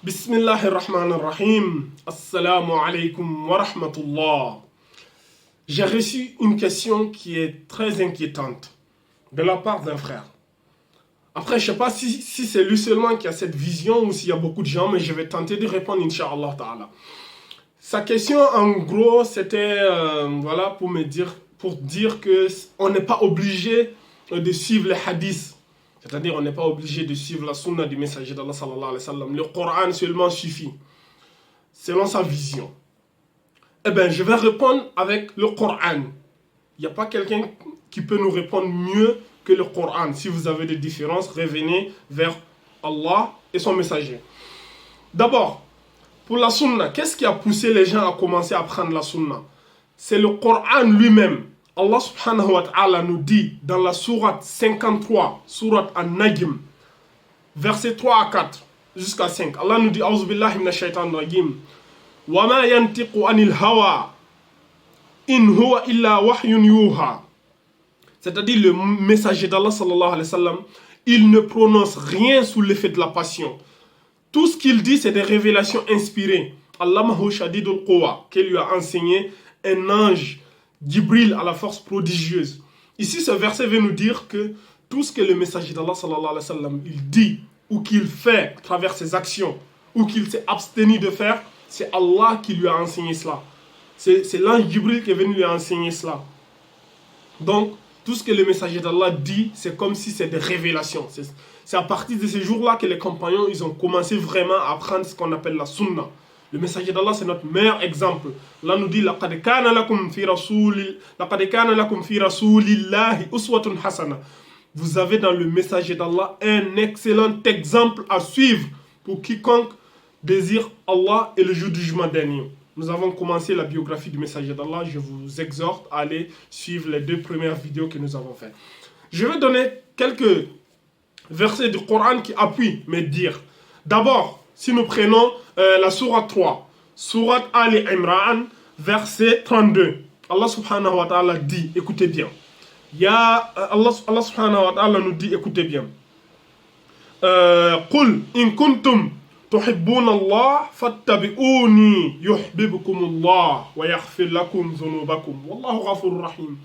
Bismillahirrahmanirrahim. Assalamu alaikum wa rahmatullah. J'ai reçu une question qui est très inquiétante de la part d'un frère. Après, je ne sais pas si c'est lui seulement qui a cette vision ou s'il y a beaucoup de gens, mais je vais tenter de répondre, Inch'Allah Ta'ala. Sa question, en gros, c'était pour dire qu'on n'est pas obligé de suivre les hadiths. C'est-à-dire, on n'est pas obligé de suivre la sunna du messager d'Allah sallallahu alayhi wa sallam. Le Coran seulement suffit, selon sa vision. Eh bien, je vais répondre avec le Coran. Il n'y a pas quelqu'un qui peut nous répondre mieux que le Coran. Si vous avez des différences, revenez vers Allah et son messager. D'abord, pour la sunna, qu'est-ce qui a poussé les gens à commencer à prendre la sunna? C'est le Coran lui-même. Allah subhanahu wa ta'ala nous dit dans la sourate 53, sourate An-Najm, versets 3 à 4 jusqu'à 5. Allah nous dit A'udhu billahi minash shaitanir rajim. Wa ma yantiqu anil hawa in huwa illa wahyun yuha. C'est-à-dire le messager d'Allah sallallahu alayhi wa sallam, il ne prononce rien sous l'effet de la passion. Tout ce qu'il dit, c'est des révélations inspirées. Allamahu shadidul quwa, qui lui a enseigné un ange Jibril à la force prodigieuse. Ici, ce verset veut nous dire que tout ce que le messager d'Allah sallallahu alayhi wa sallam, il dit ou qu'il fait à travers ses actions ou qu'il s'est abstenu de faire, c'est Allah qui lui a enseigné cela. C'est l'ange Jibril qui est venu lui enseigner cela. Donc, tout ce que le messager d'Allah dit, c'est comme si c'est des révélations. C'est à partir de ces jours-là que les compagnons, ils ont commencé vraiment à apprendre ce qu'on appelle la sunna. Le messager d'Allah, c'est notre meilleur exemple. Là, nous dit لَقَدْ كَانَ لَكُمْ فِي رَسُولِ اللَّهِ أُسْوَةٌ حَسَنَةٌ. Vous avez dans le messager d'Allah un excellent exemple à suivre pour quiconque désire Allah et le jour du jugement dernier. Nous avons commencé la biographie du messager d'Allah. Je vous exhorte à aller suivre les 2 premières vidéos que nous avons faites. Je vais donner quelques versets du Coran qui appuient mes dires. D'abord, si nous prenons la sourate 3, sourate Ali Imran, verset 32. Allah subhanahu wa ta'ala dit, écoutez bien. Allah subhanahu wa ta'ala nous dit, écoutez bien. قُلْ إِن كُنْتُمْ تُحِبُّونَ اللَّهَ فَاتَّبِعُونِي يُحْبِبْكُمُ اللَّهُ وَيَغْفِرْ لَكُمْ ذُنُوبَكُمْ وَاللَّهُ غَفُورٌ رَحِيمٌ.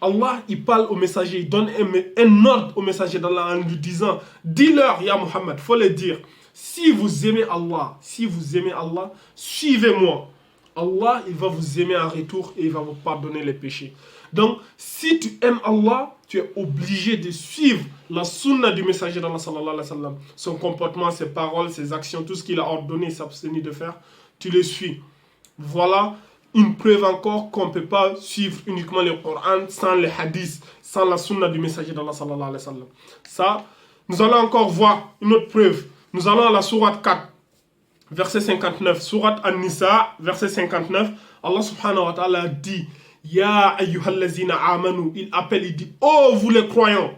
Allah, il parle au messager, il donne un ordre au messager d'Allah en lui disant, dis-leur, ya Muhammad, il faut le dire, si vous aimez Allah, suivez-moi. Allah, il va vous aimer en retour et il va vous pardonner les péchés. Donc, si tu aimes Allah, tu es obligé de suivre la sunna du messager d'Allah sallallahu alayhi wa sallam. Son comportement, ses paroles, ses actions, tout ce qu'il a ordonné et s'abstenir de faire, tu le suis. Voilà une preuve encore qu'on ne peut pas suivre uniquement le Coran sans les hadiths, sans la sunna du messager d'Allah sallallahu alayhi wa sallam. Ça, nous allons encore voir une autre preuve. Nous allons à la sourate 4, verset 59. Sourate An-Nisa, verset 59. Allah subhanahu wa ta'ala dit, Ya ayyuhallazina amanu, il appelle, il dit, oh vous les croyants,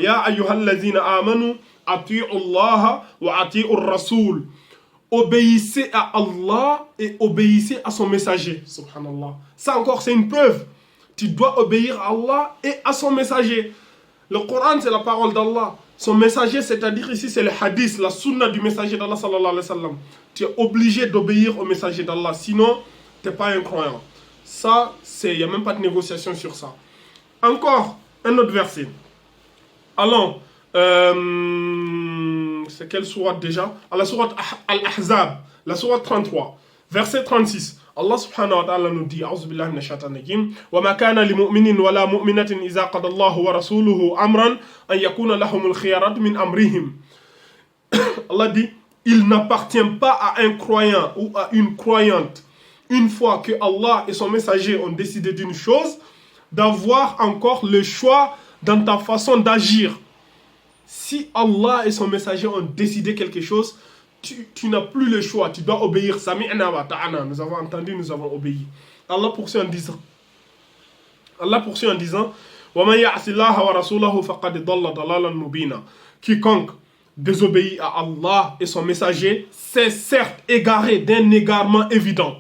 Ya ayyuhallazina amanu, ati'u Allah wa ati'u Rasoul. Obéissez à Allah et obéissez à son messager. Subhanallah. Ça encore, c'est une preuve. Tu dois obéir à Allah et à son messager. Le Coran, c'est la parole d'Allah. Son messager, c'est-à-dire ici, c'est le hadith, la sunna du messager d'Allah sallallahu alayhi wa sallam. Tu es obligé d'obéir au messager d'Allah. Sinon, tu n'es pas un croyant. Ça, il n'y a même pas de négociation sur ça. Encore un autre verset. Allons. C'est quelle sourate déjà? À la sourate Al-Ahzab, la sourate 33, verset 36. Allah subhanahu wa ta'ala nous dit, A'udhu billahi minash shaitanir rajim, wa ma kana li mu'minin wa la mu'minatin iza qada Allahu wa rasuluhu amran an yakuna lahumul khiyarat min amrihim. Allah dit, il n'appartient pas à un croyant ou à une croyante, une fois que Allah et son messager ont décidé d'une chose, d'avoir encore le choix dans ta façon d'agir. Si Allah et son messager ont décidé quelque chose, tu n'as plus le choix, tu dois obéir. Sami'na wa ta'ana, nous avons entendu, nous avons obéi. Allah poursuit en disant, wa man ya'si Allah wa rasulahu faqad dalla dalalan mubina. Quiconque désobéit à Allah et son messager, c'est certes égaré d'un égarement évident.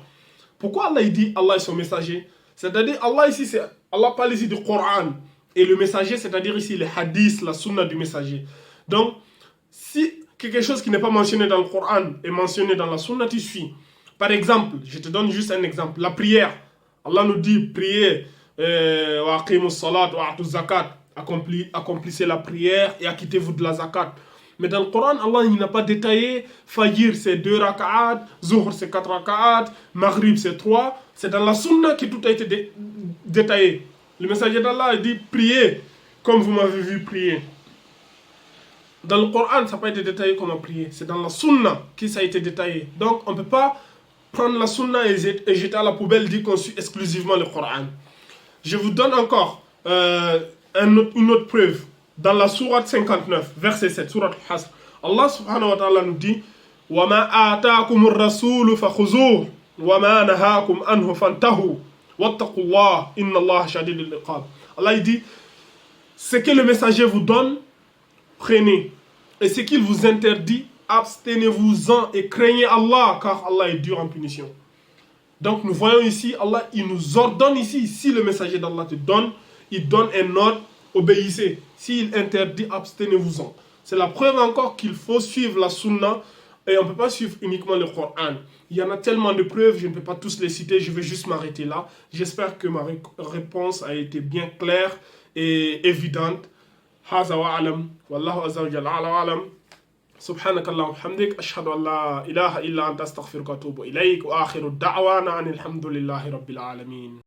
Pourquoi Allah il dit Allah et son messager? C'est-à-dire Allah ici, Allah parle ici du Coran. Et le messager, c'est-à-dire ici les hadiths, la sunna du messager. Donc, si quelque chose qui n'est pas mentionné dans le Coran est mentionné dans la Sunna, tu suis. Par exemple, je te donne juste un exemple, la prière. Allah nous dit, priez, wa aqimus salat wa atu zakat, accomplissez la prière et acquittez-vous de la zakat. Mais dans le Coran, Allah il n'a pas détaillé, Fajr c'est 2 raka'at, Zuhr c'est 4 raka'at, Maghrib c'est 3. C'est dans la Sunna que tout a été détaillé. Le messager d'Allah dit, priez comme vous m'avez vu prier. Dans le Coran, ça n'a pas été détaillé comment prier. C'est dans la Sunna que ça a été détaillé. Donc, on ne peut pas prendre la Sunna et jeter à la poubelle, dire qu'on suit exclusivement le Coran. Je vous donne encore une autre preuve. Dans la sourate 59, verset 7, sourate Al-Hasr, Allah subhanahu wa ta'ala nous dit وَمَا آتَاكُمُ الرَّسُولُ فَخُذُوهُ وَمَا نَهَاكُمْ عَنْهُ فَانْتَهُوا وَاتَّقُوا اللَّهَ إِنَّ اللَّهَ شَدِيدُ الْعِقَابِ. Allah il dit, ce que le messager vous donne, prenez. Et ce qu'il vous interdit, abstenez-vous-en et craignez Allah, car Allah est dur en punition. Donc nous voyons ici, Allah il nous ordonne ici, si le messager d'Allah te donne, il donne un ordre, obéissez. S'il interdit, abstenez-vous-en. C'est la preuve encore qu'il faut suivre la Sunna et on ne peut pas suivre uniquement le Coran. Il y en a tellement de preuves, je ne peux pas tous les citer, je vais juste m'arrêter là. J'espère que ma réponse a été bien claire et évidente. هذا وأعلم والله عز وجل أعلى وأعلم سبحانك اللهم وبحمدك أشهد أن لا إله إلا أنت أستغفرك وأتوب إليك وآخر الدعوانا أن الحمد لله رب العالمين.